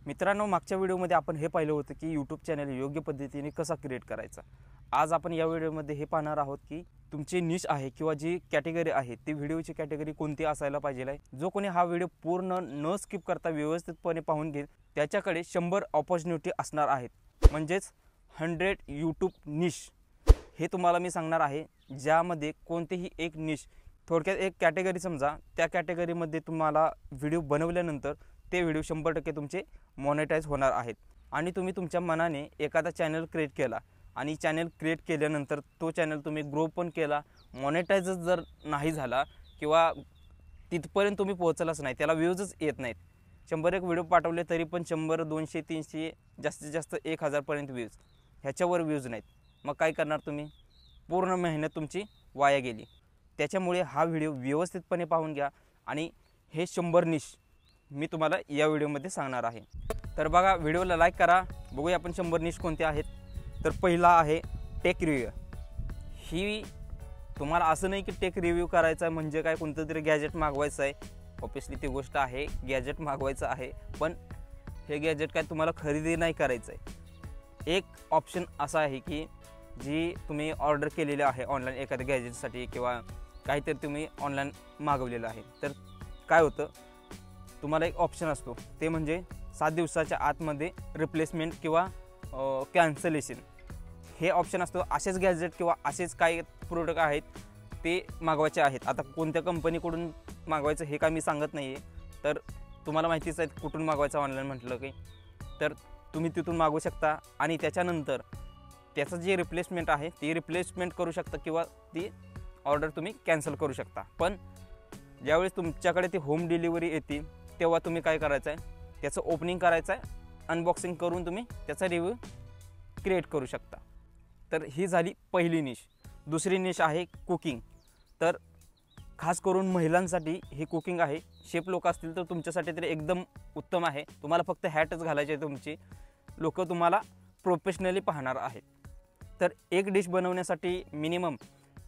मित्रांनो, मागच्या व्हिडिओमध्ये आपण हे पाहिलं होतं की यूट्यूब चॅनल योग्य पद्धतीने कसा क्रिएट करायचा। आज आपण या व्हिडिओमध्ये हे पाहणार आहोत की तुमची निश आहे किंवा जी कॅटेगरी आहे ती व्हिडिओची कॅटेगरी कोणती असायला पाहिजे आहे। जो कोणी हा व्हिडिओ पूर्ण न स्किप करता व्यवस्थितपणे पाहून घेईल त्याच्याकडे 100 अपॉर्च्युनिटी असणार आहेत, म्हणजेच 100 यूट्यूब निश हे तुम्हाला मी सांगणार आहे, ज्यामध्ये कोणतेही एक निश थोडक्यात एक कॅटेगरी समजा, त्या कॅटेगरीमध्ये तुम्हाला व्हिडिओ बनवल्यानंतर ते व्हिडिओ 100% तुमचे मॉनेटाइज होणार आहेत। आणि तुम्ही तुमच्या मनाने एखादा चॅनल क्रिएट केला आणि चॅनल क्रिएट केल्यानंतर तो चॅनल तुम्ही ग्रो पण केला, मॉनेटाइज जर नाही झाला किंवा तिथपर्यंत तुम्ही पोहोचलाच नाही, त्याला व्ह्यूजच येत नाहीत, 100 व्हिडिओ पाठवले तरी पण 100 200 300 जास्तीत जास्त 1000 पर्यंत व्ह्यूज, ह्याच्यावर व्ह्यूज नाहीत, मग काय करणार तुम्ही? पूर्ण मेहनत तुमची वाया गेली। त्याच्यामुळे हा व्हिडिओ व्यवस्थितपणे पाहून घ्या आणि हे 100 निश मी तुम्हाला या व्हिडिओमध्ये सांगणार आहे। तर बघा, व्हिडिओला लाईक करा, बघूया आपण 100 निश कोणते आहेत। तर पहिला आहे टेक रिव्ह्यू। ही तुम्हाला असं नाही की टेक रिव्ह्यू करायचा आहे म्हणजे काय कोणतं तरी गॅजेट मागवायचं आहे, ऑब्वियसली ती गोष्ट आहे, गॅजेट मागवायचं आहे, पण हे गॅजेट काय तुम्हाला खरेदी नाही करायचं आहे। एक ऑप्शन असा आहे की जी तुम्ही ऑर्डर केलेली आहे ऑनलाईन एखाद्या गॅजेटसाठी किंवा काहीतरी तुम्ही ऑनलाईन मागवलेलं आहे, तर काय होतं, तुम्हाला एक ऑप्शन असतो, ते म्हणजे 7 दिवसाच्या आतमध्ये रिप्लेसमेंट किंवा कॅन्सलेशन हे ऑप्शन असतो। असेच गॅजेट किंवा असेच काही प्रोडक्ट आहेत ते मागवायचे आहेत। आता कोणत्या कंपनीकडून मागवायचं हे काय मी सांगत नाही आहे, तर तुम्हाला माहितीच आहे कुठून मागवायचं ऑनलाईन म्हटलं की, तर तुम्ही तिथून मागवू शकता आणि त्याच्यानंतर त्याचं जे रिप्लेसमेंट आहे ती रिप्लेसमेंट करू शकता किंवा ती ऑर्डर तुम्ही कॅन्सल करू शकता। पण ज्यावेळेस तुमच्याकडे ती होम डिलिव्हरी येते तेव्हा तुम्ही काय करायचं आहे, त्याचं ओपनिंग करायचं आहे, अनबॉक्सिंग करून तुम्ही त्याचा रिव्ह्यू क्रिएट करू शकता। तर ही झाली पहिली निश। दुसरी निश आहे कुकिंग। तर खास करून महिलांसाठी ही कुकिंग आहे। शेफ लोक असतील तर तुमच्यासाठी तरी एकदम उत्तम आहे, तुम्हाला फक्त हॅटच घालायची आहे, तुमची लोक तुम्हाला प्रोफेशनली पाहणार आहेत। तर एक डिश बनवण्यासाठी मिनिमम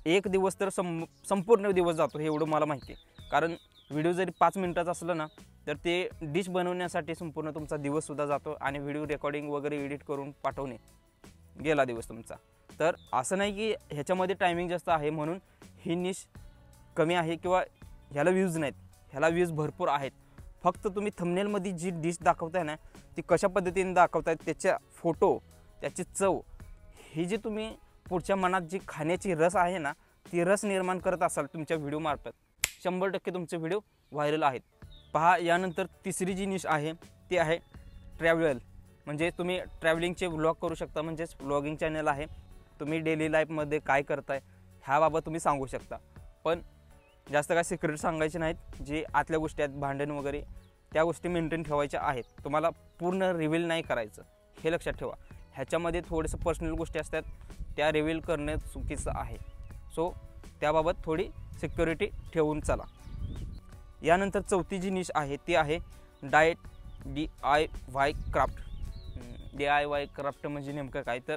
एक दिवस तर संपूर्ण दिवस जातो, हे एवढं मला माहिती आहे, कारण व्हिडिओ जरी 5 मिनिटाचा असलं ना तर ते डिश बनवण्यासाठी संपूर्ण तुमचा दिवससुद्धा जातो आणि व्हिडिओ रेकॉर्डिंग वगैरे एडिट करून पाठवणे गेला दिवस तुमचा। तर असं नाही की ह्याच्यामध्ये टायमिंग जास्त आहे म्हणून ही निश कमी आहे किंवा ह्याला व्ह्यूज नाहीत, ह्याला व्ह्यूज भरपूर आहेत। फक्त तुम्ही थंबनेलमध्ये जी डिश दाखवताय ना ती कशा पद्धतीने दाखवताय, त्याच्या फोटो, त्याची चव, ही जी तुम्ही पुढच्या मनात जी खाण्याची रस आहे ना ती रस निर्माण करत असाल तुमच्या व्हिडिओमार्फत, 100% तुमचे व्हिडिओ व्हायरल आहेत। पहा, यानंतर तिसरी जी निश आहे ती आहे ट्रॅव्हल, म्हणजे तुम्ही ट्रॅव्हलिंगचे व्लॉग करू शकता, म्हणजेच व्लॉगिंग चॅनल आहे। तुम्ही डेली लाईफमध्ये काय करताय ह्याबाबत तुम्ही सांगू शकता, पण जास्त काय सिक्रेट सांगायचे नाहीत, जे आतल्या गोष्टी आहेत भांडण वगैरे त्या गोष्टी मेंटेन ठेवायच्या आहेत, तुम्हाला पूर्ण रिव्हील नाही करायचं, हे लक्षात ठेवा। ह्याच्यामध्ये थोडंसं पर्सनल गोष्टी असतात त्या रिव्हील करणं चुकीचं आहे, सो त्याबाबत थोडी सिक्युरिटी ठेवून चला। यानंतर चौथी जी निश आहे ती आहे DIY क्राफ्ट। DIY क्राफ्ट म्हणजे नेमकं काय, तर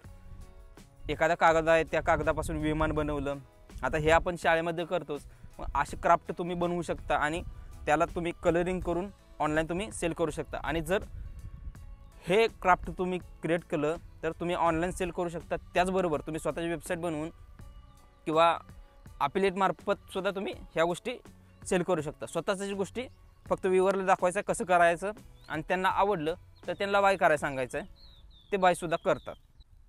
एखादा कागद आहे त्या कागदापासून विमान बनवलं, आता हे आपण शाळेमध्ये करतोच, मग असे क्राफ्ट तुम्ही बनवू शकता आणि त्याला तुम्ही कलरिंग करून ऑनलाईन तुम्ही सेल करू शकता। आणि जर हे क्राफ्ट तुम्ही क्रिएट केलं तर तुम्ही ऑनलाईन सेल करू शकता, त्याचबरोबर तुम्ही स्वतःची वेबसाईट बनवून किंवा अफिलिएट मार्फत सुद्धा तुम्ही ह्या गोष्टी सेल करू शकता। स्वतःच्या गोष्टी फक्त व्ह्यूअरला दाखवायचं कसं करायचं आणि त्यांना आवडलं तर त्यांना बाय करायला सांगायचं आहे, ते बायसुद्धा करतात।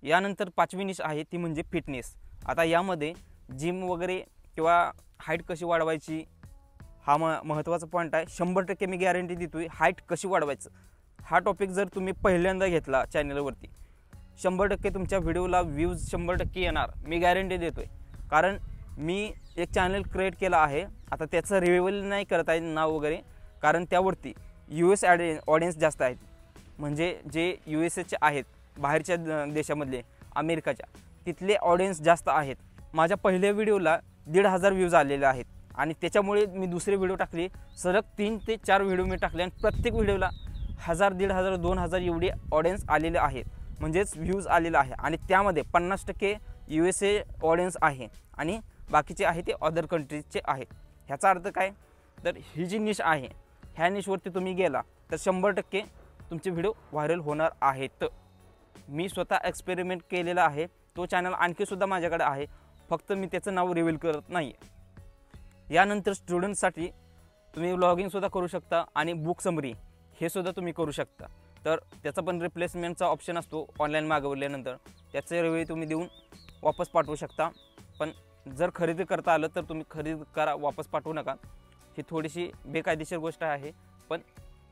यानंतर पाचवी निश आहे ती म्हणजे फिटनेस। आता यामध्ये जिम वगैरे किंवा हाईट कशी वाढवायची हा महत्त्वाचा पॉईंट आहे। 100% मी गॅरंटी देतोय, हाईट कशी वाढवायचं हा टॉपिक जर तुम्ही पहिल्यांदा घेतला चॅनलवरती 100% तुमच्या व्हिडिओला व्ह्यूज 100% येणार, मी गॅरंटी देतोय। कारण मी एक चॅनल क्रिएट केला आहे, आता त्याचं रिव्हिल नाही करत आहे नाव वगैरे, कारण त्यावरती US ऑडियन्स जास्त आहेत, म्हणजे जे USAचे आहेत, बाहेरच्या देशामधले, अमेरिकाच्या, तिथले ऑडियन्स जास्त आहेत। माझ्या पहिल्या व्हिडिओला 1500 व्ह्यूज आलेले आहेत आणि त्याच्यामुळे मी दुसरे व्हिडिओ टाकले, सलग 3 ते 4 व्हिडिओ मी टाकले आणि प्रत्येक व्हिडिओला 1000 1500 2000 एवढे ऑडियन्स आलेले आहेत, म्हणजेच व्ह्यूज आलेला आहे। आणि त्यामध्ये 50% USA ऑडियन्स आहे आणि बाकीचे आहे ते अदर कंट्रीजचे आहेत। ह्याचा अर्थ काय, तर ही जी निश आहे ह्या निशवरती तुम्ही गेला तर 100% तुमचे व्हिडिओ व्हायरल होणार आहेत. मी स्वतः एक्सपेरिमेंट केलेला आहे. तो चॅनल आणखीसुद्धा माझ्याकडे आहे, फक्त मी त्याचं नाव रिव्हील करत नाही आहे. यानंतर स्टुडंटसाठी तुम्ही व्लॉगिंगसुद्धा करू शकता आणि बुक समरी हे सुद्धा तुम्ही करू शकता. तर त्याचा पण रिप्लेसमेंटचा ऑप्शन असतो ऑनलाईन मागवल्यानंतर, त्याचे रिव्ह्यू तुम्ही देऊन वापस पाठवू शकता. पण जर खरेदी करता आलं तर तुम्ही खरेदी करा, वापस पाठवू नका. ही थोडीशी बेकायदेशीर गोष्ट आहे, पण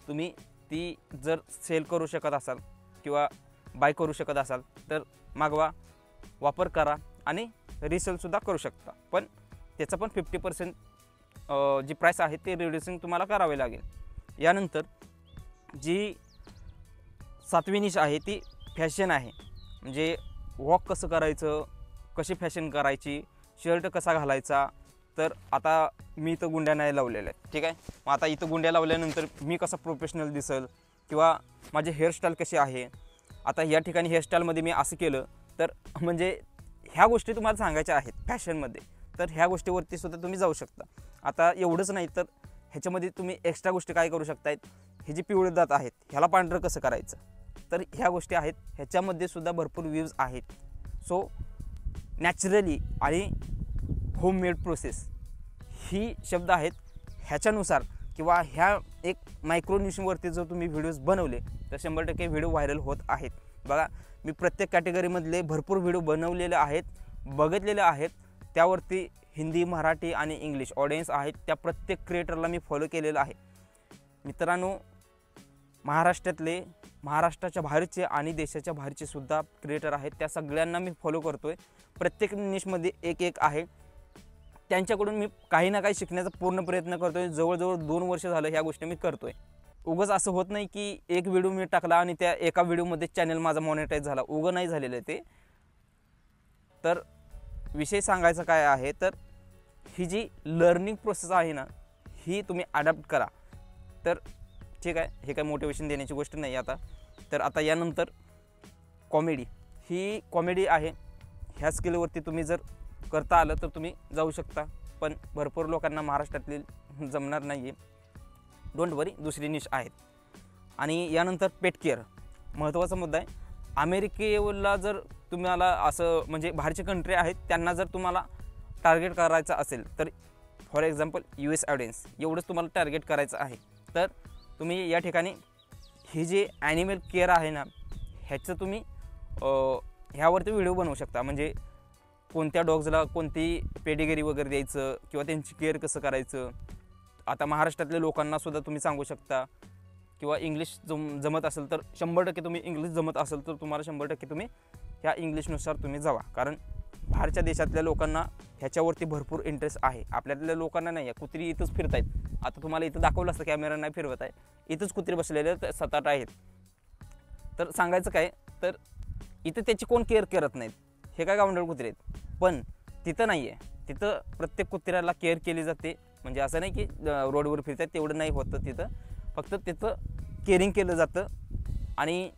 तुम्ही ती जर सेल करू शकत असाल किंवा बाय करू शकत असाल तर मागवा, वापर करा आणि रिसेलसुद्धा करू शकता. पण त्याचं पण 50% जी प्राईस आहे ते रिड्युसिंग तुम्हाला करावे लागेल. यानंतर जी 7वी निश आहे ती फॅशन आहे. म्हणजे वॉक कसं करायचं, कशी फॅशन करायची, शर्ट कसा घालायचा. तर आता मी इथं गुंड्या नाही लावलेल्या आहेत, ठीक आहे. मग आता इथं गुंड्या लावल्यानंतर मी कसा प्रोफेशनल दिसेल किंवा माझी हेअरस्टाईल कशी आहे. आता या ठिकाणी हेअरस्टाईलमध्ये मी असं केलं तर म्हणजे ह्या गोष्टी तुम्हाला सांगायच्या आहेत फॅशनमध्ये, तर ह्या गोष्टीवरती सुद्धा तुम्ही जाऊ शकता. आता एवढंच नाही तर ह्याच्यामध्ये तुम्ही एक्स्ट्रा गोष्टी काय करू शकतायत. हे जे पिवळे दात आहेत ह्याला पांढरं कसं करायचं, तर ह्या गोष्टी आहेत. ह्याच्यामध्ये सुद्धा भरपूर व्ह्यूज आहेत. सो नॅचरली आणि होममेड प्रोसेस ही शब्द आहेत. ह्याच्यानुसार किंवा ह्या एक मायक्रो निशवरती जर तुम्ही व्हिडिओज बनवले तर 100% व्हिडिओ व्हायरल होत आहेत. बघा, मी प्रत्येक कॅटेगरीमधले भरपूर व्हिडिओ बनवलेले आहेत, बघितलेले आहेत. त्यावरती हिंदी, मराठी आणि इंग्लिश ऑडियन्स आहेत. त्या प्रत्येक क्रिएटरला मी फॉलो केलेलं आहे. मित्रांनो, महाराष्ट्रातले, महाराष्ट्राच्या बाहेरचे आणि देशाच्या बाहेरचे सुद्धा क्रिएटर आहेत. त्या सगळ्यांना मी फॉलो करतो आहे. प्रत्येक निशमध्ये एक आहे. त्यांच्याकडून मी काही ना काही शिकण्याचा पूर्ण प्रयत्न करतो आहे. जवळजवळ 2 वर्ष झालं ह्या गोष्टी मी करतो आहे. उगाच असं होत नाही की एक व्हिडिओ मी टाकला आणि त्या एका व्हिडिओमध्ये चॅनल माझा मॉनिटाईज झाला. उगं नाही झालेलं आहे ते. तर विषय सांगायचा काय आहे, तर ही जी लर्निंग प्रोसेस आहे ना, ही तुम्ही अडॅप्ट करा. तर ठीक आहे, हे काय मोटिवेशन देण्याची गोष्ट नाही आता. तर आता यानंतर कॉमेडी, ही कॉमेडी आहे. ह्या स्किलवरती तुम्ही जर करता आलं तर तुम्ही जाऊ शकता. पण भरपूर लोकांना महाराष्ट्रातली जमणार नाही आहे. डोंट वरी, दुसरी निश आहेत. आणि यानंतर पेट केअर महत्त्वाचा मुद्दा आहे. अमेरिकेला जर तुम्हाला असं म्हणजे बाहेरचे कंट्री आहेत त्यांना जर तुम्हाला टार्गेट करायचं असेल तर फॉर एक्झाम्पल US ऑडियन्स एवढंच तुम्हाला टार्गेट करायचं आहे. तर तुम्ही या ठिकाणी हे जे ॲनिमल केअर आहे ना, ह्याचं तुम्ही ह्यावरती व्हिडिओ बनवू शकता. म्हणजे कोणत्या डॉग्सला कोणती पेडिगिरी वगैरे द्यायचं किंवा त्यांची केअर कसं करायचं. आता महाराष्ट्रातल्या लोकांनासुद्धा तुम्ही सांगू शकता. किंवा इंग्लिश जमत असेल तर 100% तुम्ही इंग्लिश जमत असेल तर तुम्हाला 100% तुम्ही ह्या इंग्लिशनुसार तुम्ही जावा. कारण बाहेरच्या देशातल्या लोकांना ह्याच्यावरती भरपूर इंटरेस्ट आहे. आपल्यातल्या लोकांना नाही आहे. कुत्री इथंच फिरत आहेत. आता तुम्हाला इथं दाखवलं असतं, कॅमेरा नाही फिरवत आहे, इथंच कुत्री बसलेले 7-8 आहेत. तर सांगायचं काय, तर इथं त्याची कोण केअर करत नाहीत. हे काय गावंढळ कुत्रे आहेत. पण तिथं नाही आहे. तिथं प्रत्येक कुत्र्याला केअर केली जाते. म्हणजे असं नाही की रोडवर फिरतात तेवढं नाही होतं तिथं. फक्त तिथं केअरिंग केलं जातं आणि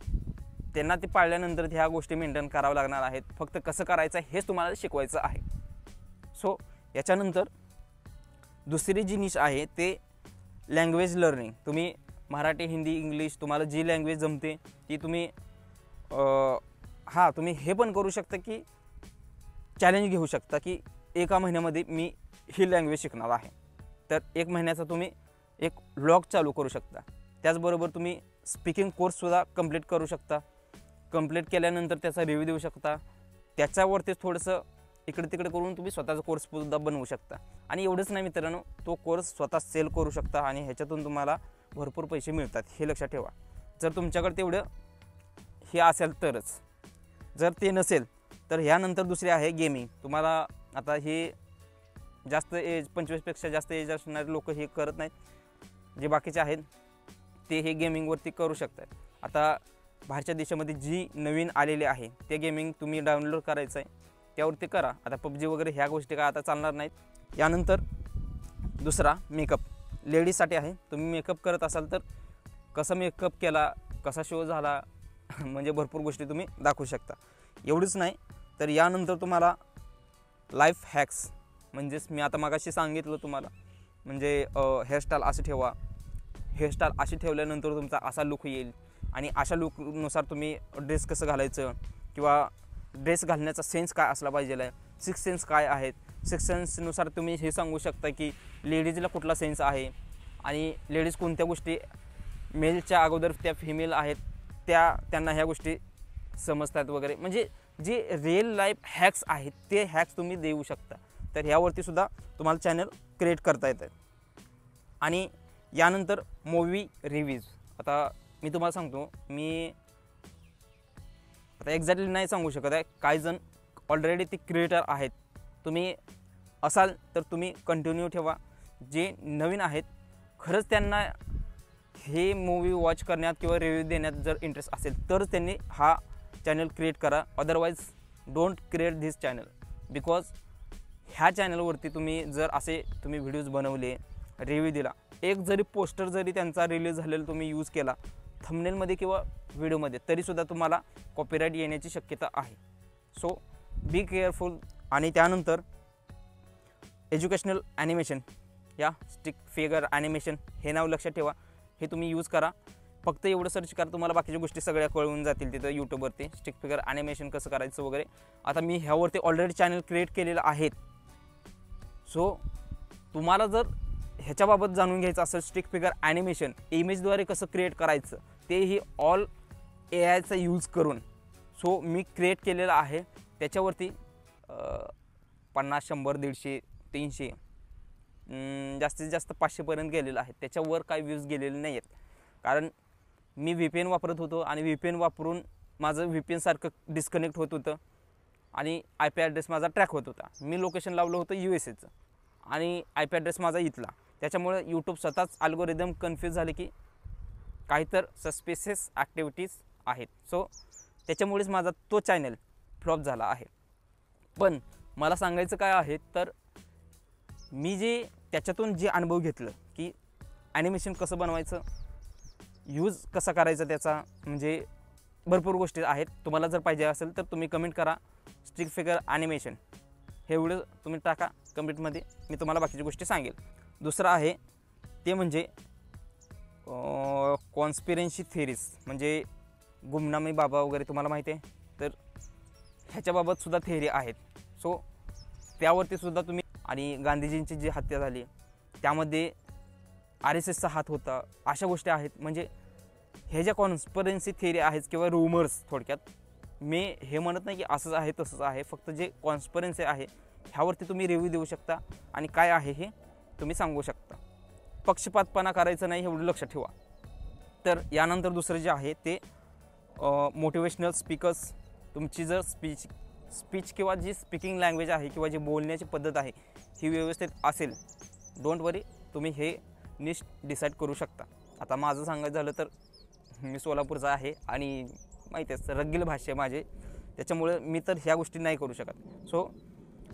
त्यांना ते पाळल्यानंतर ह्या गोष्टी मेंटेन कराव्या लागणार आहेत. फक्त कसं करायचं हेच तुम्हाला शिकवायचं आहे. सो याच्यानंतर दुसरी जी निश आहे ते लँग्वेज लर्निंग. तुम्ही मराठी, हिंदी, इंग्लिश तुम्हाला जी लँग्वेज जमते ती तुम्ही तुम्ही हे पण करू शकता की चॅलेंज घेऊ शकता की एका महिन्यामध्ये मी ही लँग्वेज शिकणार आहे. तर 1 महिन्याचा तुम्ही एक व्लॉग चालू करू शकता. त्याचबरोबर तुम्ही स्पीकिंग कोर्ससुद्धा कंप्लीट करू शकता. कंप्लीट केल्यानंतर त्याचा रिव्ह्यू देऊ शकता. त्याच्यावरती थोडंसं इकडे तिकडे करून तुम्ही स्वतःचा कोर्ससुद्धा बनवू शकता. आणि एवढंच नाही मित्रांनो, तो कोर्स स्वतः सेल करू शकता आणि ह्याच्यातून तुम्हाला भरपूर पैसे मिळतात. हे लक्षात ठेवा. जर तुमच्याकडे तेवढं हे असेल तरच. जर ते नसेल तर ह्यानंतर दुसरे आहे गेमिंग. तुम्हाला आता हे जास्त एज 25पेक्षा जास्त एज असणारे लोक हे करत नाहीत. जे बाकीचे आहेत ते हे गेमिंगवरती करू शकतात. आता बाहेरच्या देशामध्ये जी नवीन आलेली आहे ते गेमिंग तुम्ही डाउनलोड करायचं आहे, त्यावरती करा. आता PUBG वगैरे ह्या गोष्टी काय आता चालणार नाहीत. यानंतर दुसरा मेकअप लेडीजसाठी आहे. तुम्ही मेकअप करत असाल तर कसा मेकअप केला, कसा शो झाला, म्हणजे भरपूर गोष्टी तुम्ही दाखवू शकता. एवढंच नाही तर यानंतर तुम्हाला लाईफ हॅक्स, म्हणजेच मी आता मागाशी सांगितलं तुम्हाला, म्हणजे हेअरस्टाईल अशी ठेवा. हेअरस्टाईल अशी ठेवल्यानंतर तुमचा असा लुक येईल. आणि अशा लुकनुसार तुम्ही ड्रेस कसं घालायचं किंवा ड्रेस घालण्याचा सेन्स काय असला पाहिजे आहे, सिक्स सेन्स काय आहेत, सिक्स सेन्सनुसार तुम्ही हे सांगू शकता की लेडीजला कुठला सेन्स आहे आणि लेडीज कोणत्या गोष्टी मेलच्या अगोदर त्या फिमेल आहेत त्यांना ह्या गोष्टी समजतात वगैरे, म्हणजे जे रिअल लाईफ हॅक्स आहेत ते हॅक्स तुम्ही देऊ शकता. तर ह्यावरती सुद्धा तुम्हाला चॅनल क्रिएट करता येतं. आणि यानंतर मूवी रिव्ह्यूज. आता मी तुम्हाला सांगतो, मी आता एक्झॅक्टली नाही सांगू शकत आहे, काही जण ऑलरेडी ते क्रिएटर आहेत. तुम्ही असाल तर तुम्ही कंटिन्यू ठेवा. जे नवीन आहेत खरंच त्यांना हे मूवी वॉच करण्यात किंवा रिव्ह्यू देण्यात जर इंटरेस्ट असेल तर त्यांनी हा चॅनल क्रिएट करा. Otherwise don't create this channel, because ह्या चॅनलवरती तुम्ही जर असे तुम्ही व्हिडिओज बनवले, रिव्ह्यू दिला, एक जरी पोस्टर जरी त्यांचा रिलीज झालेला तुम्ही यूज केला थंबनेलमध्ये किंवा व्हिडिओमध्ये, तरीसुद्धा तुम्हाला कॉपीराईट येण्याची शक्यता आहे. So be careful. आणि त्यानंतर एज्युकेशनल ॲनिमेशन या स्टिक फिगर ॲनिमेशन हे नाव लक्षात ठेवा. हे तुम्ही यूज करा. फक्त एवढं सर्च करा, तुम्हाला बाकीच्या गोष्टी सगळ्या कळून जातील तिथं यूट्यूबवरती, स्टिक फिगर ॲनिमेशन कसं करायचं वगैरे. आता मी ह्यावरती ऑलरेडी चॅनल क्रिएट केलेलं आहेत. सो तुम्हाला जर ह्याच्याबाबत जाणून घ्यायचं असेल, स्टिक फिगर ॲनिमेशन इमेजद्वारे कसं क्रिएट करायचं तेही ऑल AI चा यूज करून, सो मी क्रिएट केलेलं आहे. त्याच्यावरती 50, 100, 150, 300 जास्तीत जास्त 500पर्यंत गेलेलं आहे. त्याच्यावर काही व्ह्यूज गेलेले नाही आहेत, कारण मी VPN वापरत होतो आणि VPN वापरून माझं VPN सारखं डिस्कनेक्ट होत होतं आणि IP ॲड्रेस माझा ट्रॅक होत होता. मी लोकेशन लावलं होतं USAचं आणि IP ॲड्रेस माझा इथला. त्याच्यामुळे यूट्यूब स्वतःच अल्गोरिदम कन्फ्यूज झाले की काहीतर सस्पिशियस ॲक्टिव्हिटीज आहेत. सो त्याच्यामुळेच माझा तो चॅनल फ्लॉप झाला आहे. पण मला सांगायचं काय आहे, तर मी जे त्याच्यातून जे अनुभव घेतलं की ॲनिमेशन कसं बनवायचं, यूज कसा करायचा त्याचा, म्हणजे भरपूर गोष्टी आहेत. तुम्हाला जर पाहिजे असेल तर तुम्ही कमेंट करा, स्टिक फिगर ॲनिमेशन हे व्हिडिओ तुम्ही टाका कमेंटमध्ये, मी तुम्हाला बाकीच्या गोष्टी सांगेल. दुसरं आहे ते म्हणजे कॉन्स्पिरन्सी थिअरीज, म्हणजे गुमनामी बाबा वगैरे तुम्हाला माहिती आहे, तर ह्याच्याबाबतसुद्धा थिअरी आहेत. सो त्यावरतीसुद्धा तुम्ही, आणि गांधीजींची जी हत्या झाली त्यामध्ये RSSचा हात होता, अशा गोष्टी आहेत. म्हणजे हे ज्या कॉन्स्पिरन्सी थिअरी आहेत किंवा रूमर्स, थोडक्यात मी हे म्हणत नाही की असंच आहे तसंच आहे, फक्त जे कॉन्स्पिरन्सी आहे ह्यावरती तुम्ही रिव्ह्यू देऊ शकता आणि काय आहे हे तुम्ही सांगू शकता. पक्षपातपणा करायचं नाही, एवढं लक्षात ठेवा. तर यानंतर दुसरं जे आहे ते मोटिवेशनल स्पीकर्स. तुमची जर स्पीच किंवा जी स्पीकिंग लँग्वेज आहे किंवा जी बोलण्याची पद्धत आहे ही व्यवस्थित असेल, डोंट वरी, तुम्ही हे निश डिसाईड करू शकता. आता माझं सांगायचं झालं तर मी सोलापूरचा आहे आणि माहिती आहे रग्गील भाषा माझे, त्याच्यामुळे मी तर ह्या गोष्टी नाही करू शकत. सो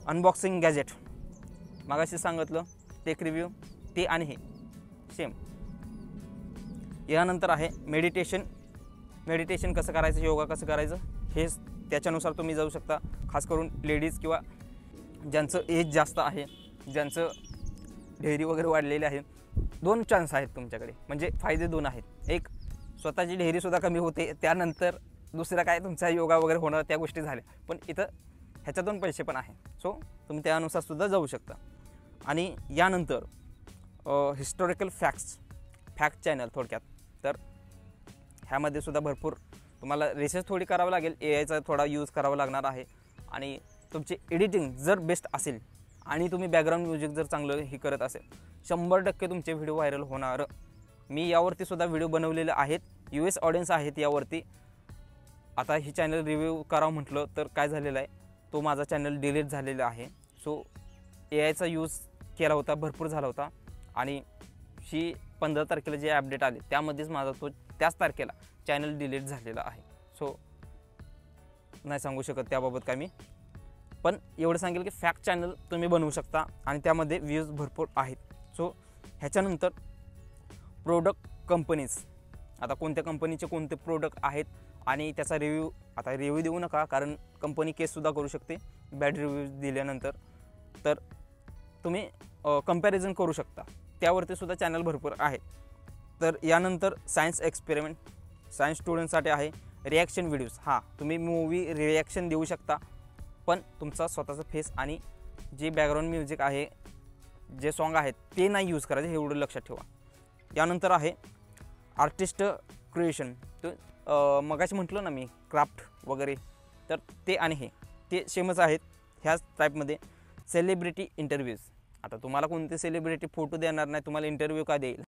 अनबॉक्सिंग गॅजेट मागाशी सांगितलं, टेक रिव्ह्यू ते आणि हे सेम. यानंतर आहे मेडिटेशन कसं करायचं, योगा कसं करायचं, हे त्याच्यानुसार तुम्ही जाऊ शकता. खास करून लेडीज किंवा ज्यांचं एज जास्त आहे, ज्यांचं ढेरी वगैरे वाढलेले आहे, 2 चान्स आहेत तुमच्याकडे, म्हणजे फायदे 2 आहेत. एक, स्वतःची ढेरीसुद्धा कमी होते, त्यानंतर दुसरा काय तुमचा योगा वगैरे होणार, त्या गोष्टी झाल्या. पण इथं ह्याच्यातून पैसे पण आहे. सो तुम्ही त्यानुसारसुद्धा जाऊ शकता. आणि यानंतर हिस्टॉरिकल फॅक्ट चॅनल थोडक्यात. तर ह्यामध्ये सुद्धा भरपूर तुम्हाला रिसर्च थोडी करावं लागेल, AIचा थोडा यूज करावा लागणार आहे. आणि तुमची एडिटिंग जर बेस्ट असेल आणि तुम्ही बॅकग्राऊंड म्युझिक जर चांगलं हे करत असेल, 100% तुमचे व्हिडिओ व्हायरल होणार. मी यावरती सुद्धा व्हिडिओ बनवलेले आहेत, US ऑडियन्स आहेत यावरती. आता ही चॅनल रिव्ह्यू करावं म्हटलं तर काय झालेलं आहे, तो माझा चॅनल डिलीट झालेला आहे. सो AIचा यूज केला होता, भरपूर झाला होता. आणि 15 तारखेला जे अपडेट आले त्यामध्येच माझा तो त्याच तारखेला चॅनल डिलीट झालेला आहे. सो नाही सांगू शकत त्याबाबत काय मी, पण एवढं सांगेल की फॅक्ट चॅनल तुम्ही बनवू शकता आणि त्यामध्ये व्ह्यूज भरपूर आहेत. सो ह्याच्यानंतर प्रोडक्ट कंपनीज. आता कोणत्या कंपनीचे कोणते प्रोडक्ट आहेत आणि त्याचा रिव्ह्यू, आता रिव्ह्यू देऊ नका, कारण कंपनी केससुद्धा करू शकते बॅड रिव्ह्यूज दिल्यानंतर. तर तुम्ही कंपॅरिझन करू शकता, त्यावरती सुद्धा चॅनल भरपूर आहेत. तर यानंतर सायन्स एक्सपेरिमेंट. सायन्स स्टुडंटसाठी आहे रिॲक्शन व्हिडिओज. हां, तुम्ही मूवी रिॲक्शन देऊ शकता, पण तुमचा स्वतःचा फेस आणि जे बॅकग्राऊंड म्युझिक आहे, जे सॉन्ग आहेत ते नाही यूज करायचे, हे एवढं लक्षात ठेवा. यानंतर आहे आर्टिस्ट क्रिएशन. तर मगाशी म्हटलं ना मी क्राफ्ट वगैरे, तर ते आणि हे ते सेमच आहेत ह्याच टाईपमध्ये. Celebrity interviews. आता तुम्हाला कोणते सेलिब्रिटी फोटो देणार नाही, तुम्हाला इंटरव्ह्यू का देईल?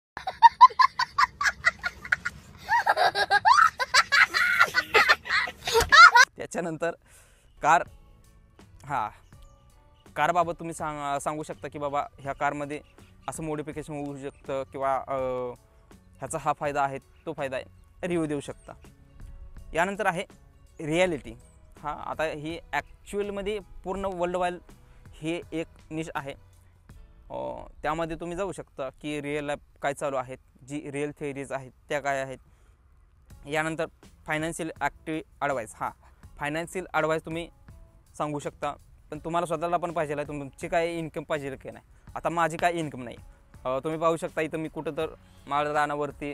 त्याच्यानंतर कार. हां, कारबाबत तुम्ही सांगू शकता की बाबा ह्या कारमध्ये असं मॉडिफिकेशन होऊ शकतं किंवा ह्याचा हा फायदा आहे, तो फायदा आहे, रिव्ह्यू देऊ शकता. यानंतर आहे रिॲलिटी. हां, आता ही ॲक्च्युअलमध्ये पूर्ण वर्ल्ड वाईड हे एक निश आहे. त्यामध्ये तुम्ही जाऊ शकता की रिअल लाईफ काय चालू आहेत, जी रिअल थिअरीज आहेत त्या काय आहेत. यानंतर फायनान्शियल ॲडवाईस. हां, फायनान्शियल ॲडवाईस तुम्ही सांगू शकता, पण तुम्हाला स्वतःला पण पाहिजे आहे तुमची काय इन्कम पाहिजे की नाही. आता माझी काय इन्कम नाही. तुम्ही पाहू शकता इथं मी कुठं तर माळरानावरती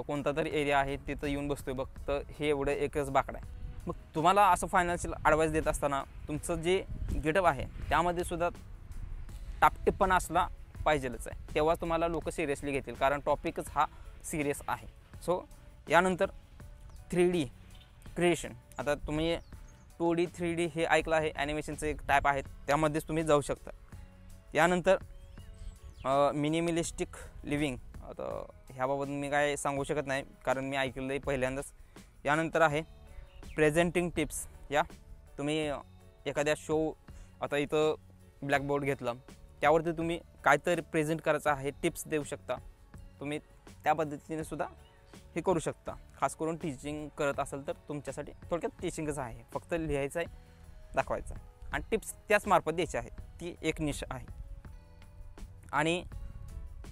कोणता तरी एरिया आहे तिथं येऊन बसतोय बघ, तर हे एवढं एकच बाकडं आहे. मग तुम्हाला असं फायनान्शियल ॲडवाईस देत असताना तुमचं जे गेटअप आहे त्यामध्ये सुद्धा टापटिप्पणा असला पाहिजेलच आहे, तेव्हा तुम्हाला लोक सिरियसली घेतील, कारण टॉपिकच हा सिरियस आहे. सो यानंतर 3D क्रिएशन. आता तुम्ही 2D 3D हे ऐकलं आहे, ॲनिमेशनचं एक टाईप आहे, त्यामध्येच तुम्ही जाऊ शकता. यानंतर मिनिमलिस्टिक लिव्हिंग. आता ह्याबाबत मी काय सांगू शकत नाही, कारण मी ऐकलं आहे पहिल्यांदाच. यानंतर आहे प्रेझेंटिंग टिप्स. या तुम्ही एखाद्या शो, आता इथं ब्लॅकबोर्ड घेतला, त्यावरती तुम्ही काहीतरी प्रेझेंट करायचं आहे, टिप्स देऊ शकता. तुम्ही त्या पद्धतीने सुद्धा हे करू शकता. खास करून टीचिंग करत असेल तर तुमच्यासाठी थोडक्यात टीचिंगच आहे, फक्त लिहायचं आहे, दाखवायचं आहे आणि टिप्स त्याच मार्फत द्यायची आहेत. ती एक निश आहे. आणि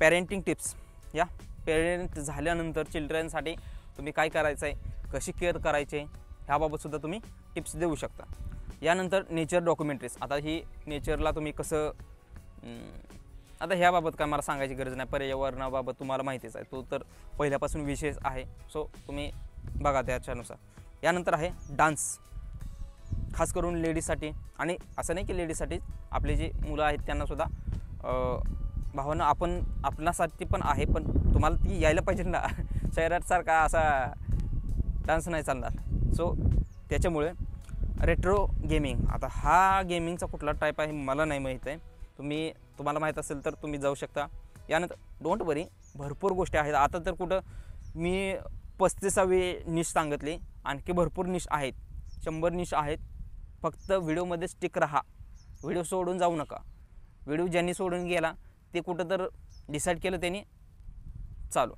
पॅरेंटिंग टिप्स. या पेरेंट झाल्यानंतर चिल्ड्रनसाठी तुम्ही काय करायचं आहे, कशी केअर करायचे, ह्याबाबतसुद्धा तुम्ही टिप्स देऊ शकता. यानंतर नेचर डॉक्युमेंटरीज. आता ही नेचरला तुम्ही कसं, आता ह्याबाबत काय मला सांगायची गरज नाही, पर्यावरणाबाबत तुम्हाला माहितीच आहे, तो तर पहिल्यापासून विशेष आहे. सो तुम्ही बघा त्याच्यानुसार. यानंतर आहे डान्स, खास करून लेडीजसाठी. आणि असं नाही की लेडीजसाठी, आपले जे मुलं आहेत त्यांनासुद्धा भावना आपणासाठी पण आहे, पण तुम्हाला ती यायला पाहिजे ना. शहरासारखा असा डान्स नाही चालणार. सो त्याच्यामुळे रेट्रो गेमिंग. आता हा गेमिंगचा कुठला टाईप आहे मला नाही माहीत आहे, तुम्हाला माहीत असेल तर तुम्ही जाऊ शकता. यानंतर डोंट वरी, भरपूर गोष्टी आहेत. आता तर कुठं मी 35वी निश सांगितली, आणखी भरपूर निश आहेत, 100 निश आहेत. फक्त व्हिडिओमध्ये स्टिक राहा, व्हिडिओ सोडून जाऊ नका. व्हिडिओ ज्यांनी सोडून गेला ते कुठं तर डिसाईड केलं त्यांनी चालू.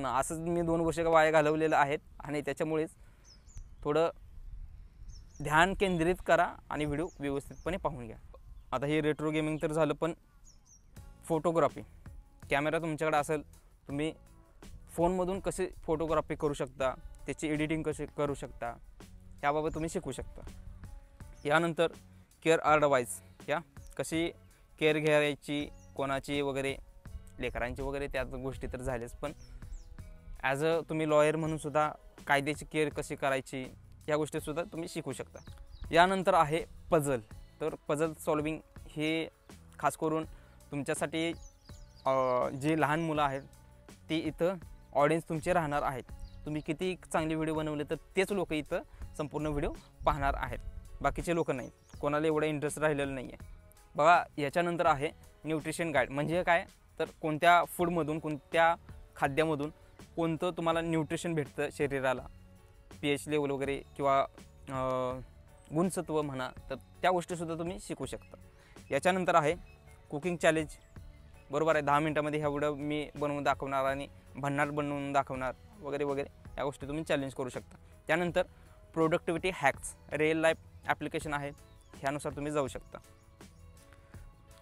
असंच मी 2 वर्ष वाया घालवलेलं आहेत आणि त्याच्यामुळेच थोडं ध्यान केंद्रित करा आणि व्हिडिओ व्यवस्थितपणे पाहून घ्या. आता हे रेट्रो गेमिंग तर झालं, पण फोटोग्राफी. कॅमेरा तुमच्याकडे असेल, तुम्ही फोनमधून कसे फोटोग्राफी करू शकता, त्याची एडिटिंग कशी करू शकता, याबाबत तुम्ही शिकू शकता. यानंतर केअर ॲडवाईस. या कशी केअर घ्यायची कोणाची वगैरे, लेकरांची वगैरे, त्या गोष्टी तर झाल्याच, पण ॲज अ तुम्ही लॉयर म्हणून सुद्धा कायद्याची केअर कशी करायची या गोष्टीसुद्धा तुम्ही शिकू शकता. यानंतर आहे पझल. तर पझल सॉल्विंग हे खास करून तुमच्यासाठी जे लहान मुलं आहेत ती इथं ऑडियन्स तुमचे राहणार आहेत. तुम्ही किती चांगले व्हिडिओ बनवले तर तेच लोक इथं संपूर्ण व्हिडिओ पाहणार आहेत, बाकीचे लोक नाही. कोणाला एवढा इंटरेस्ट राहिलेला नाही आहे. बघा, याच्यानंतर आहे न्यूट्रिशन गाईड. म्हणजे काय, तर कोणत्या फूडमधून, कोणत्या खाद्यामधून कोणतं तुम्हाला न्यूट्रिशन भेटतं शरीराला, pH लेवल वगैरे किंवा गुणसत्व म्हणा, तर त्या गोष्टीसुद्धा तुम्ही शिकू शकता. याच्यानंतर आहे कुकिंग चॅलेंज. बरोबर आहे, 10 मिनटामध्ये ह्या व्हिडिओ मी बनवून दाखवणार आणि भन्नाट बनवून दाखवणार वगैरे वगैरे, या गोष्टी तुम्ही चॅलेंज करू शकता. त्यानंतर productivity hacks, real life application आहे, ह्यानुसार तुम्ही जाऊ शकता.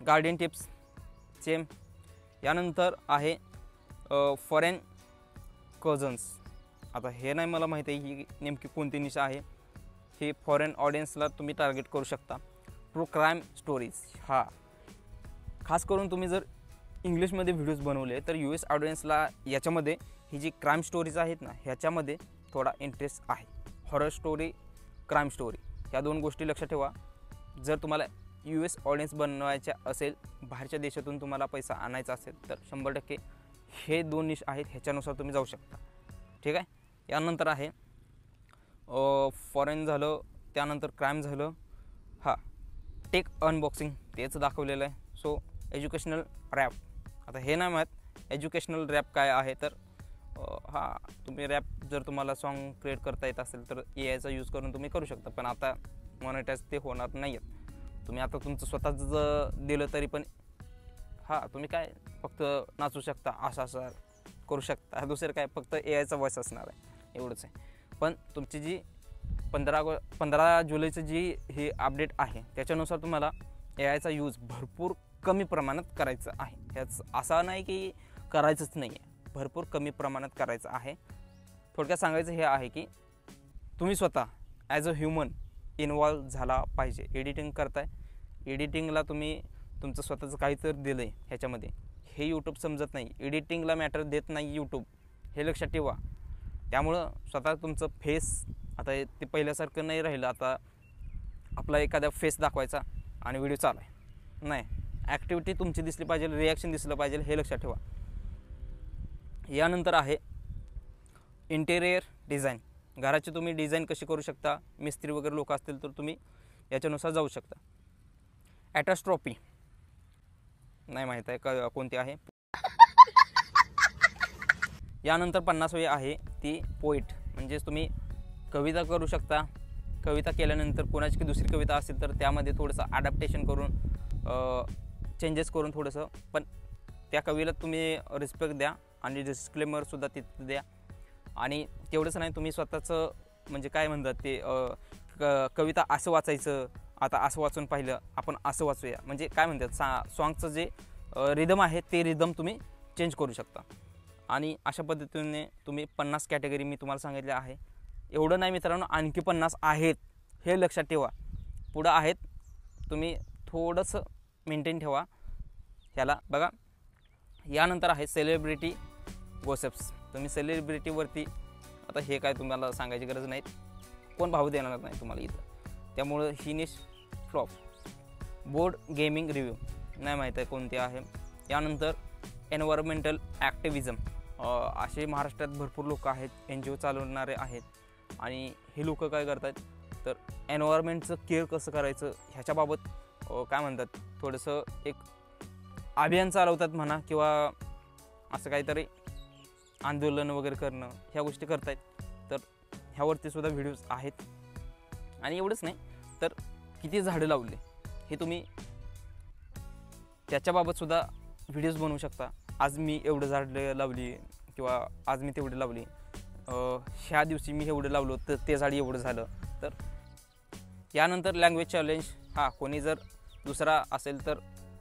Guardian tips same. यानंतर आहे फॉरेन कझन्स. आता हे नाही मला माहिती आहे ही नेमकी कोणती निशा आहे. हे फॉरेन ऑडियन्सला तुम्ही टार्गेट करू शकता. True crime stories. हा खास करून तुम्ही जर इंग्लिशमध्ये व्हिडिओज बनवले तर US ऑडियन्सला याच्यामध्ये ही जी क्राईम स्टोरीज आहेत ना ह्याच्यामध्ये थोडा इंटरेस्ट आहे. हॉरर स्टोरी, क्राईम स्टोरी ह्या 2 गोष्टी लक्षात ठेवा. जर तुम्हाला US ऑडियन्स बनवायच्या असेल, बाहेरच्या देशातून तुम्हाला पैसा आणायचा असेल तर 100% हे 2 निश आहेत, ह्याच्यानुसार तुम्ही जाऊ शकता. ठीक आहे. यानंतर आहे फॉरेन झालं, त्यानंतर क्राईम झालं, हां टेक अनबॉक्सिंग तेच दाखवलेलं आहे. सो एज्युकेशनल रॅप, आता हे नाही माहीत एज्युकेशनल रॅप काय आहे तर हां तुम्ही रॅप जर तुम्हाला सॉन्ग क्रिएट करता येत असेल तर AIचा यूज करून तुम्ही करू शकता, पण आता मॉनिटाईज ते होणार नाही आहेत. तुम्ही आता तुमचं स्वतःचं दिलं तरी पण हां तुम्ही काय फक्त नाचू शकता, असं करू शकता, दुसरं काय फक्त AIचा वॉइस असणार आहे, एवढंच आहे. पण तुमची जी 15 जुलैचं जी हे अपडेट आहे त्याच्यानुसार तुम्हाला AIचा यूज भरपूर कमी प्रमाणात करायचं आहे. ह्याच असं नाही की करायचंच नाही आहे, भरपूर कमी प्रमाणात करायचं आहे. थोडक्यात सांगायचं हे आहे की तुम्ही स्वतः ॲज अ ह्युमन इन्वॉल्व झाला पाहिजे. एडिटिंग करताय, एडिटिंगला तुम्ही तुमचं स्वतःचं काहीतरी दिलं आहे ह्याच्यामध्ये, हे यूट्यूब समजत नाही. एडिटिंगला मॅटर देत नाही यूट्यूब, हे लक्षात ठेवा. त्यामुळं स्वतः तुमचं फेस आता ते पहिल्यासारखं नाही राहिलं. आता आपला एखादा फेस दाखवायचा आणि व्हिडिओ चालू आहे नाही, ॲक्टिव्हिटी तुमची दिसली पाहिजे, रिॲक्शन दिसलं पाहिजे, हे लक्षात ठेवा. यानंतर आहे इंटेरियर डिझाईन. घराची तुम्ही डिझाईन कशी करू शकता, मिस्त्री वगैरे लोक असतील तर तुम्ही याच्यानुसार जाऊ शकता. ॲटॉस्ट्रॉपी नाही माहीत आहे का कोणती आहे. यानंतर 50वी आहे ती पोएट, म्हणजेच तुम्ही कविता करू शकता. कविता केल्यानंतर कोणाची की दुसरी कविता असेल तर त्यामध्ये थोडंसं अडॅप्टेशन करून चेंजेस करून थोडंसं, पण त्या कवीला तुम्ही रिस्पेक्ट द्या आणि डिस्क्लेमरसुद्धा तिथं द्या. आणि तेवढंच नाही, तुम्ही स्वतःचं म्हणजे काय म्हणतात ते कविता असं वाचायचं, आता असं वाचून पाहिलं आपण असं वाचूया, म्हणजे काय म्हणतात सॉन्गचं जे रिदम आहे ते रिदम तुम्ही चेंज करू शकता. आणि अशा पद्धतीने तुम्ही 50 कॅटेगरी मी तुम्हाला सांगितले आहे. एवढं नाही मित्रांनो, आणखी 50 आहेत, हे लक्षात ठेवा. पुढं आहेत, तुम्ही थोडंसं मेंटेन ठेवा ह्याला. बघा यानंतर आहे सेलिब्रिटी गॉसिप्स. तुम्ही सेलिब्रिटीवरती आता हे काय तुम्हाला सांगायची गरज नाही, कोण भाव देणार नाही तुम्हाला इथं, त्यामुळं ही निश फ्लॉप. बोर्ड गेमिंग रिव्ह्यू नाही माहीत आहे कोणती आहे. यानंतर एन्व्हायरमेंटल ॲक्टिव्हिजम. असे महाराष्ट्रात भरपूर लोक आहेत, NGO चालवणारे आहेत, आणि हे लोक काय करतात तर एन्व्हायरमेंटचं केअर कसं करायचं ह्याच्याबाबत काय म्हणतात थोडंसं एक अभियान चालवतात म्हणा, किंवा असं काहीतरी आंदोलन वगैरे करणं, ह्या गोष्टी करतायत. तर ह्यावरती सुद्धा व्हिडिओज आहेत. आणि एवढंच नाही तर किती झाडं लावले हे तुम्ही त्याच्याबाबतसुद्धा व्हिडिओज बनवू शकता. आज मी एवढं झाडं लावली, किंवा आज मी तेवढं लावली, ह्या दिवशी मी एवढं लावलं तर ते झाड एवढं झालं. तर यानंतर लँग्वेज चॅलेंज. हां कोणी जर दुसरा असेल तर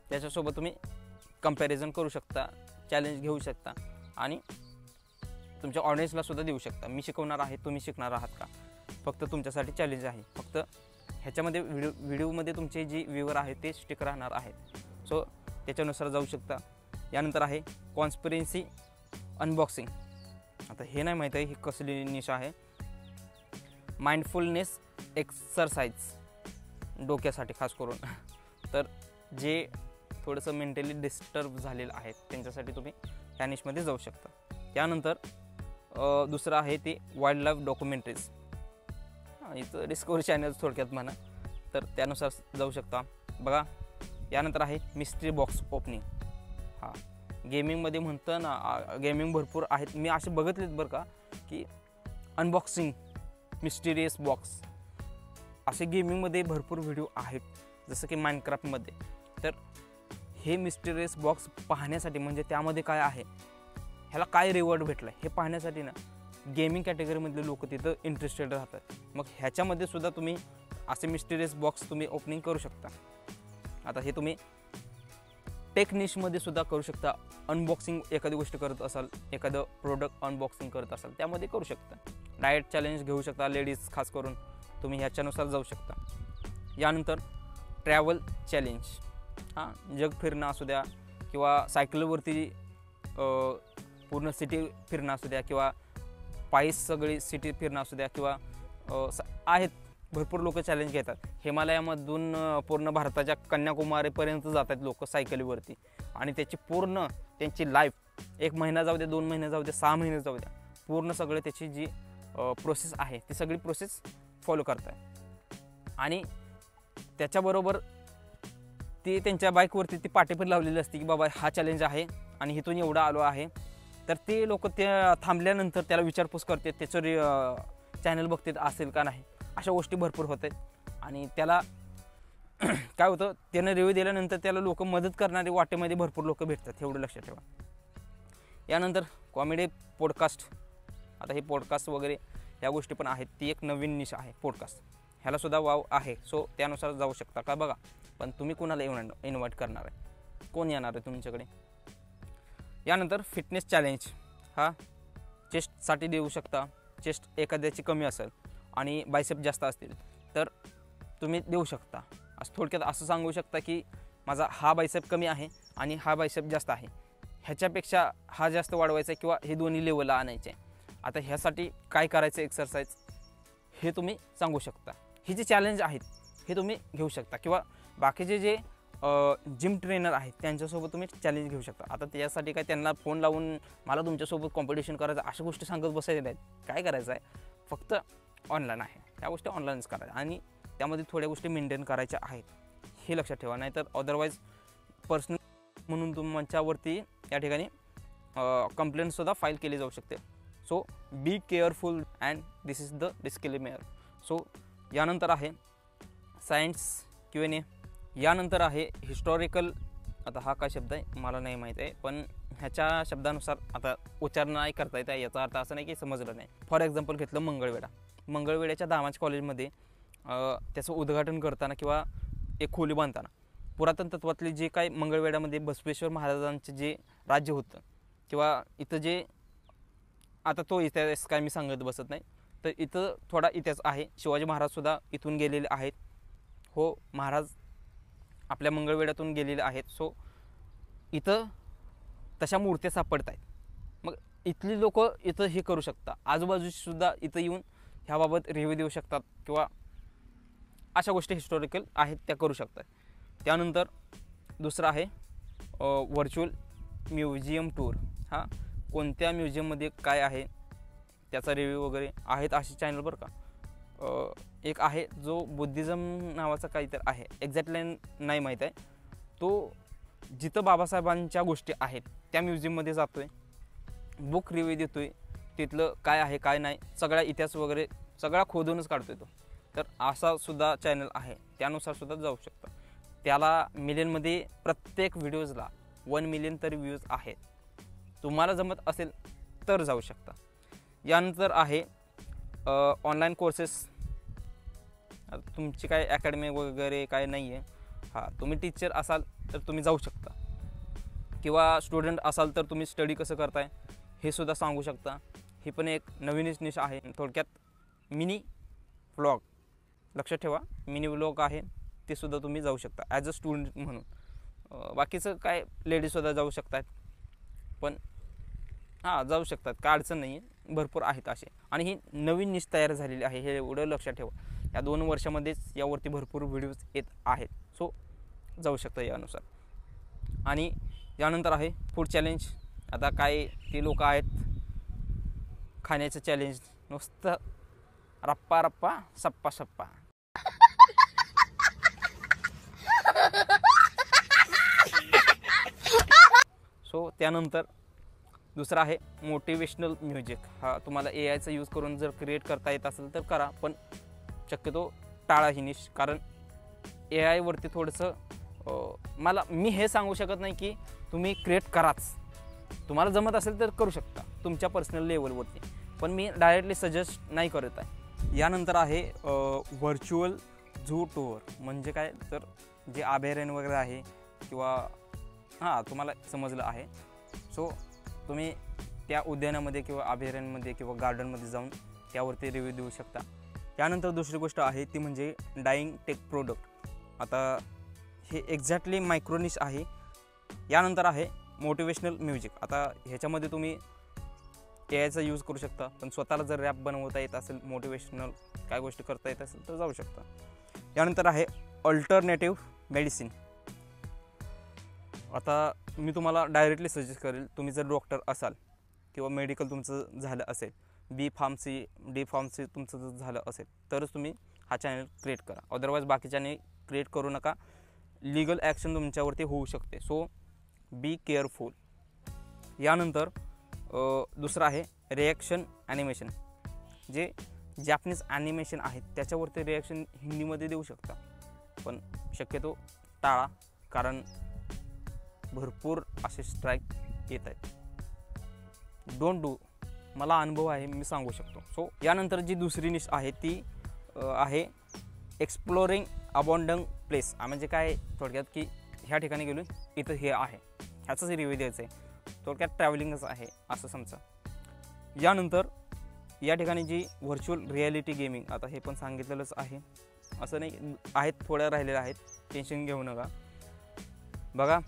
त्याच्यासोबत तुम्ही कंपॅरिझन करू शकता, चॅलेंज घेऊ शकता, आणि तुमच्या ऑडियन्सलासुद्धा देऊ शकता. मी शिकवणार आहे, तुम्ही शिकणार आहात का, फक्त तुमच्यासाठी चॅलेंज आहे. फक्त ह्याच्यामध्ये व्हिडिओमध्ये तुमचे जी व्ह्यूवर आहेत ते स्टिक राहणार आहेत. सो त्याच्यानुसार जाऊ शकता. यानंतर आहे कॉन्स्पिरन्सी अनबॉक्सिंग. आता हे नाही माहीत आहे ही कसली निश आहे. माइंडफुलनेस एक्सरसाइज डोक्यासाठी खास करून, तर जे थोडंसं मेंटली डिस्टर्ब झालेलं आहेत त्यांच्यासाठी तुम्ही ह्या निशमध्ये जाऊ शकता. त्यानंतर दुसरं आहे ते वाईल्ड लाईफ डॉक्युमेंटरीज. इथं डिस्कवरी चॅनल थोडक्यात म्हणा, तर त्यानुसार जाऊ शकता. बघा यानंतर आहे मिस्ट्री बॉक्स ओपनिंग. हां गेमिंगमध्ये म्हणतं ना, गेमिंग भरपूर आहेत, मी असे बघितलेत बरं का, की अनबॉक्सिंग मिस्टिरियस बॉक्स असे गेमिंगमध्ये भरपूर व्हिडिओ आहेत, जसं की माइनक्राफ्टमध्ये. तर हे मिस्टिरियस बॉक्स पाहण्यासाठी, म्हणजे त्यामध्ये काय आहे, ह्याला काय रिवॉर्ड भेटला आहे हे पाहण्यासाठी ना गेमिंग कॅटेगरीमधले लोक तिथं इंटरेस्टेड राहतात. मग ह्याच्यामध्ये सुद्धा तुम्ही असे मिस्टिरियस बॉक्स तुम्ही ओपनिंग करू शकता. आता हे तुम्ही टेक निशमध्ये सुद्धा करू शकता. अनबॉक्सिंग एखादी गोष्ट करत असाल, एखादं प्रोडक्ट अनबॉक्सिंग करत असाल, त्यामध्ये करू शकता. डाएट चॅलेंज घेऊ शकता, लेडीज खास करून तुम्ही ह्याच्यानुसार जाऊ शकता. यानंतर ट्रॅव्हल चॅलेंज. हां जग फिरणं असू द्या, किंवा सायकलवरती पूर्ण सिटी फिरणं असू द्या किंवा पायीस सगळी सिटी फिरणं असू द्या किंवा आहेत भरपूर लोक चॅलेंज घेतात. हिमालयामधून पूर्ण भारताच्या कन्याकुमारीपर्यंत जातात लोक सायकलीवरती आणि त्याची पूर्ण त्यांची लाईफ 1 महिना जाऊ द्या, 2 महिने जाऊ द्या, 6 महिने जाऊ द्या, पूर्ण सगळं त्याची जी प्रोसेस आहे ती सगळी प्रोसेस फॉलो करतात. आणि त्याच्याबरोबर ती त्यांच्या बाईकवरती ती पाटी पण लावलेली असते की बाबा हा चॅलेंज आहे आणि इथून एवढं आलो आहे. तर ते लोक त्या थांबल्यानंतर त्याला विचारपूस करतात, त्याचं चॅनल बघतात असेल का नाही, अशा गोष्टी भरपूर होत आहेत. आणि त्याला काय होतं, त्यानं रिव्ह्यू दिल्यानंतर त्याला लोक मदत करणारे वाटेमध्ये भरपूर लोक भेटतात, एवढं लक्षात ठेवा. यानंतर कॉमेडी पॉडकास्ट. आता हे पॉडकास्ट वगैरे ह्या गोष्टी पण आहेत. ती एक नवीन निश आहे पॉडकास्ट, ह्यालासुद्धा वाव आहे. सो त्यानुसार जाऊ शकता का बघा. पण तुम्ही कोणाला इन्व्हाइट करणार आहे, कोण येणार आहे तुमच्याकडे. यानंतर फिटनेस चॅलेंज. हा चेस्टसाठी देऊ शकता. चेस्ट एखाद्याची कमी असेल आणि बायसेप जास्त असतील तर तुम्ही देऊ शकता. असं थोडक्यात असं सांगू शकता की माझा हा बायसेप कमी आहे आणि हा बायसेप जास्त आहे, ह्याच्यापेक्षा हा जास्त वाढवायचा आहे किंवा हे दोन्ही लेवलला आणायचे आहे. आता ह्यासाठी काय करायचं एक्सरसाइज हे तुम्ही सांगू शकता. ही जे चॅलेंज आहेत हे तुम्ही घेऊ शकता किंवा बाकीचे जे जिम ट्रेनर आहेत त्यांच्यासोबत तुम्ही चॅलेंज घेऊ शकता. आता त्यासाठी काय त्यांना फोन लावून मला तुमच्यासोबत कॉम्पिटिशन करायचं अशा गोष्टी सांगत बसायच्या नाहीत. काय करायचं आहे, फक्त ऑनलाईन आहे त्या गोष्टी ऑनलाईनच करायच्या आणि त्यामध्ये थोड्या गोष्टी मेंटेन करायच्या आहेत, हे लक्षात ठेवा. नाहीतर अदरवाईज पर्सनल म्हणून तुमच्यावरती या ठिकाणी कंप्लेंटसुद्धा फाईल केली जाऊ शकते. So be careful and this is the disclaimer. So यानंतर आहे सायन्स Q&A. यानंतर आहे हिस्टॉरिकल. आता हा काय शब्द आहे मला नाही माहीत आहे, पण ह्याच्या शब्दानुसार आता उच्चार नाही करता येत आहे. याचा अर्थ असं नाही की समजलं नाही. फॉर एक्झाम्पल घेतलं मंगळवेढा. मंगळवेढ्याच्या दामाज कॉलेजमध्ये त्याचं उद्घाटन करताना किंवा एक खोली बांधताना पुरातन तत्वातले जे काय मंगळवेढ्यामध्ये बसवेश्वर महाराजांचे जे राज्य होतं किंवा इथं जे आता तो इतिहास काय मी सांगत बसत नाही, तर इथं थोडा इतिहास आहे. शिवाजी महाराजसुद्धा इथून गेलेले आहेत. हो, महाराज आपल्या मंगळवेढ्यातून गेलेले आहेत. सो इथं तशा मूर्त्या सापडत आहेत. मग इथली लोक इथं हे करू शकतात, आजूबाजूसुद्धा इथं येऊन ह्याबाबत रिव्ह्यू देऊ शकतात किंवा अशा गोष्टी हिस्टॉरिकल आहेत त्या करू शकतात. त्यानंतर दुसरं आहे व्हर्च्युअल म्युझियम टूर. हा कोणत्या म्युझियममध्ये काय आहे त्याचा रिव्ह्यू वगैरे आहेत असे चॅनल बरं का. एक आहे जो बुद्धिझम नावाचा काहीतरी आहे, एक्झॅक्टली नाही माहीत आहे. तो जिथं बाबासाहेबांच्या गोष्टी आहेत त्या म्युझियममध्ये जातो आहे, बुक रिव्ह्यू देतो आहे, तिथलं काय आहे काय नाही सगळा इतिहास वगैरे सगळा खोदूनच काढतो आहे तो. तर असा सुद्धा चॅनल आहे, त्यानुसार सुद्धा जाऊ शकतं. त्याला मिलियनमध्ये प्रत्येक व्हिडिओजला 1 मिलियन तरी व्ह्यूज आहेत. तुम्हाला जमत असेल तर जाऊ शकता. यानंतर आहे ऑनलाईन कोर्सेस. तुमची काय अकॅडमी वगैरे काय नाही आहे, हां तुम्ही टीचर असाल तर तुम्ही जाऊ शकता किंवा स्टुडंट असाल तर तुम्ही स्टडी कसं करताय हे सुद्धा सांगू शकता. ही पण एक नवीनच निश आहे. थोडक्यात मिनी व्लॉग, लक्षात ठेवा मिनी व्लॉग आहे, ते सुद्धा तुम्ही जाऊ शकता ॲज अ स्टुडंट म्हणून. बाकीचं काय लेडीजसुद्धा जाऊ शकतात, पण हां जाऊ शकतात, काय अडचण नाही आहे, भरपूर आहेत असे. आणि ही नवीन निश तयार झालेली आहे हे एवढं लक्षात ठेवा. या 2 वर्षामध्येच यावरती भरपूर व्हिडिओज येत आहेत. सो जाऊ शकता यानुसार. आणि यानंतर आहे फूड चॅलेंज. आता काय ते लोक आहेत खाण्याचं चॅलेंज, नुसतं रप्पा रप्पा सप्पा सप्पा. सो त्यानंतर दुसरा आहे मोटिवेशनल म्युझिक. हा तुम्हाला AIचा यूज करून जर क्रिएट करता येत असेल तर करा, पण शक्यतो टाळा ही निश. कारण AIवरती थोडंसं मी हे सांगू शकत नाही की तुम्ही क्रिएट कराच, तुम्हाला जमत असेल तर करू शकता तुमच्या पर्सनल लेवलवरती, पण मी डायरेक्टली सजेस्ट नाही करत आहे. यानंतर आहे व्हर्च्युअल झू टूर. म्हणजे काय तर जे अभयारण्य वगैरे आहे किंवा हां तुम्हाला समजलं आहे. सो तुम्ही त्या उद्यानामध्ये किंवा अभयारण्यामध्ये किंवा गार्डनमध्ये जाऊन त्यावरती रिव्ह्यू देऊ शकता. त्यानंतर दुसरी गोष्ट आहे ती म्हणजे डाईंग टेक प्रोडक्ट. आता हे एक्झॅक्टली मायक्रोनिश आहे. यानंतर आहे मोटिवेशनल म्युझिक. आता ह्याच्यामध्ये तुम्ही AIचा यूज करू शकता, पण स्वतःला जर रॅप बनवता येत असेल, मोटिवेशनल काय गोष्टी करता येत असेल तर जाऊ शकता. यानंतर आहे अल्टरनेटिव्ह मेडिसिन. आता मी तुम्हाला डायरेक्टली सजेस्ट करेल, तुम्ही जर डॉक्टर असाल किंवा मेडिकल तुमचं झालं असेल, B फार्मसी D फार्मसी तुमचं जर झालं असेल तरच तुम्ही हा चॅनल क्रिएट करा. अदरवाईज बाकीच्याने क्रिएट करू नका, लीगल ॲक्शन तुमच्यावरती होऊ शकते. So be careful. यानंतर दुसरं आहे रिॲक्शन ॲनिमेशन. जे जॅपनीज ॲनिमेशन आहेत त्याच्यावरती रिॲक्शन हिंदीमध्ये देऊ शकता, पण शक्यतो टाळा, कारण भरपूर असे स्ट्राईक येत आहेत. Don't do. मला अनुभव आहे, मी सांगू शकतो. सो यानंतर जी दुसरी निश आहे ती आहे एक्सप्लोरिंग अबॉन्डंग प्लेस. म्हणजे काय थोडक्यात की ह्या ठिकाणी गेलो, इथं हे आहे, ह्याचंच रिव्ह्यू द्यायचं आहे. थोडक्यात ट्रॅव्हलिंगच आहे असं समजा. यानंतर या ठिकाणी जी व्हर्च्युअल रिॲलिटी गेमिंग, आता हे पण सांगितलेलंच आहे, असं नाही आहेत, थोड्या राहिलेल्या आहेत, टेन्शन घेऊ नका. बघा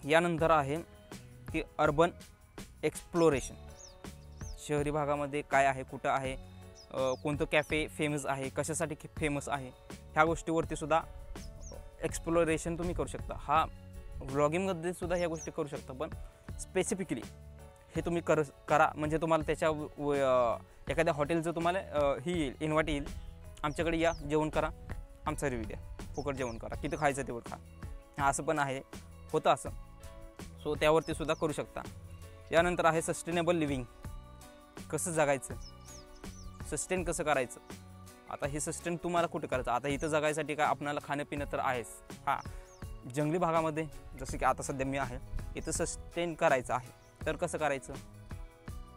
यानंतर आहे की अर्बन एक्सप्लोरेशन. शहरी भागामध्ये काय आहे, कुठं आहे, कोणतं कॅफे फेमस आहे, कशासाठी फेमस आहे, ह्या गोष्टीवरती सुद्धा एक्सप्लोरेशन तुम्ही करू शकता. हा व्लॉगिंगमध्ये सुद्धा ह्या गोष्टी करू शकता, पण स्पेसिफिकली हे तुम्ही करा. म्हणजे तुम्हाला त्याच्या एखाद्या हॉटेलचं तुम्हाला ही येईल, इन्व्हाइट येईल, आमच्याकडे या, जेवण करा, आमचा रिव्ह्यू द्या, फुकट जेवण करा, किती खायचं तेवढं खा. असं पण आहे, होतं असं. सो त्यावरती सुद्धा करू शकता. यानंतर आहे सस्टेनेबल लिव्हिंग. कसं जगायचं, सस्टेन कसं करायचं. आता हे सस्टेन तुम्हाला कुठे करायचं. आता इथं जगायसाठी काय आपल्याला खाणंपिणं तर आहेच. हां, जंगली भागामध्ये जसं की आता सध्या मी आहे, इथं सस्टेन करायचं आहे, तर कसं करायचं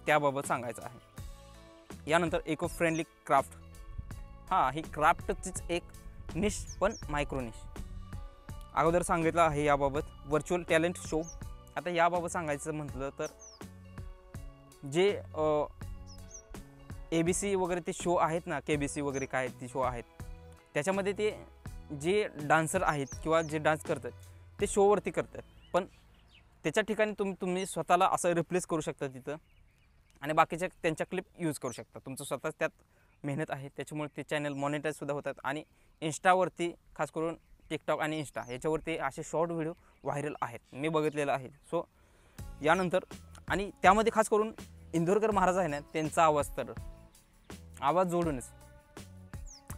त्याबाबत सांगायचं आहे. यानंतर इको फ्रेंडली क्राफ्ट. हां, ही क्राफ्टचीच एक निश, पण मायक्रो निश. अगोदर सांगितलं आहे याबाबत. Virtual talent show. आता याबाबत सांगायचं म्हटलं तर जे ABC वगैरे ते शो आहेत ना, KBC वगैरे काय ते शो आहेत, त्याच्यामध्ये ते जे डान्सर आहेत किंवा जे डान्स करतात ते शोवरती करतात, पण त्याच्या ठिकाणी तुम्ही स्वतःला असं रिप्लेस करू शकता तिथं, आणि बाकीच्या त्यांच्या क्लिप यूज करू शकता. तुमचं स्वतःच त्यात मेहनत आहे, त्याच्यामुळे ते चॅनल मॉनिटाईजसुद्धा होतात. आणि इंस्टावरती खास करून टिकटॉक आणि इंस्टा याच्यावरती असे शॉर्ट व्हिडिओ व्हायरल आहेत, मी बघितलेलं आहे. सो यानंतर आणि त्यामध्ये खास करून इंदोरकर महाराज आहे ना, त्यांचा आवाज, तर आवाज जोडूनच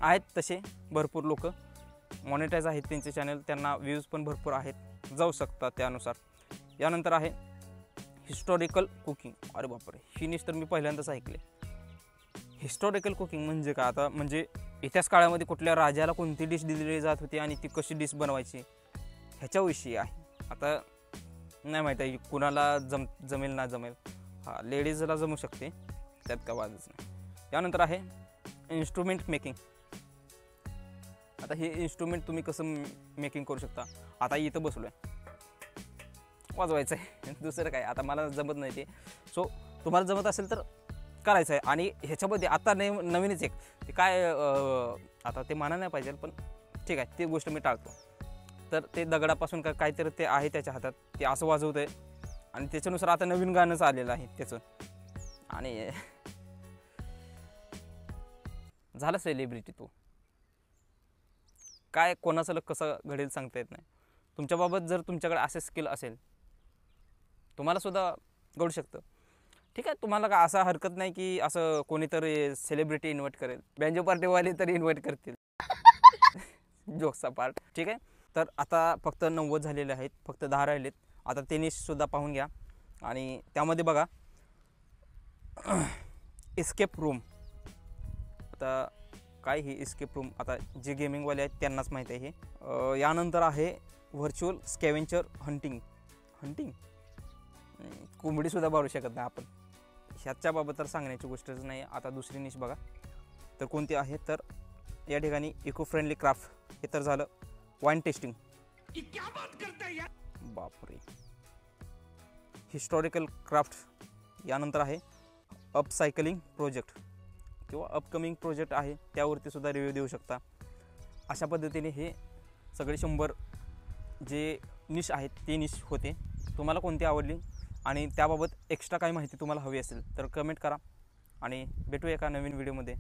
आहेत तसे भरपूर लोक मॉनिटाईज आहेत त्यांचे चॅनल, त्यांना व्ह्यूज पण भरपूर आहेत, जाऊ शकतात त्यानुसार. यानंतर आहे हिस्टॉरिकल कुकिंग. अरे बापरे, ही निश तर मी पहिल्यांदाच ऐकले. हिस्टॉरिकल कुकिंग म्हणजे काय. आता म्हणजे इतिहास काळामध्ये कुठल्या राजाला कोणती डिश दिली जात होती आणि ती कशी डिश बनवायची ह्याच्याविषयी आहे. आता नाही माहीत आहे कुणाला जमेल ना जमेल. हां, लेडीजला जमू शकते, त्यात का वादच नाही. यानंतर आहे इन्स्ट्रुमेंट मेकिंग. आता हे इन्स्ट्रुमेंट तुम्ही कसं मेकिंग करू शकता. आता इथं बसलो आहे, वाजवायचं आहे, दुसरं काय. आता मला जमत नाही ते. सो तुम्हाला जमत असेल तर करायचं आहे. आणि ह्याच्यामध्ये आता नवीनच एक ते काय, आता ते म्हणा नाही पाहिजे, पण ठीक आहे, ती गोष्ट मी टाळतो. तर ते दगडापासून काहीतरी ते आहे त्याच्या हातात, ते असं वाजवत आहे, आणि त्याच्यानुसार आता नवीन गाणंच आलेलं आहे त्याचं, आणि झालं सेलिब्रिटी. तो काय कोणाचं लक कसं घडेल सांगता येत नाही. तुमच्याबाबत जर तुमच्याकडे असे स्किल असेल, तुम्हाला सुद्धा घडू शकतं. ठीक आहे, तुम्हाला का असं हरकत नाही की असं कोणीतरी सेलिब्रिटी इन्व्हाइट करेल, बँजो पार्टीवाले तरी इन्व्हाइट करतील. जोक्सचा पार्ट. ठीक आहे, तर आता फक्त 90 झालेले आहेत, फक्त 10 राहिलेत. आता सुद्धा पाहून घ्या. आणि त्यामध्ये बघा एस्केप रूम. आता काय ही एस्केप रूम, आता जे गेमिंगवाले आहेत त्यांनाच माहीत आहे हे. यानंतर आहे व्हर्च्युअल स्कॅव्हेंजर हंटिंग. कोंबडीसुद्धा मारू शकत नाही आपण, ह्याच्याबाबत तर सांगण्याची गोष्टच नाही. आता दुसरी निश बघा तर कोणती आहे, तर या ठिकाणी इको फ्रेंडली क्राफ्ट. हे तर झालं वाईन टेस्टिंग. बापरे. Historical craft. यानंतर आहे अपसायकलिंग प्रोजेक्ट किंवा अपकमिंग प्रोजेक्ट आहे, त्यावरती सुद्धा रिव्ह्यू देऊ शकता. अशा पद्धतीने हे सगळे 100 जे निश आहेत ते निश होते. तुम्हाला कोणती आवडली आणि त्याबाबत एक्स्ट्रा काही माहिती तुम्हाला हवी असेल तर कमेंट करा आणि भेटूया एका नवीन व्हिडिओमध्ये.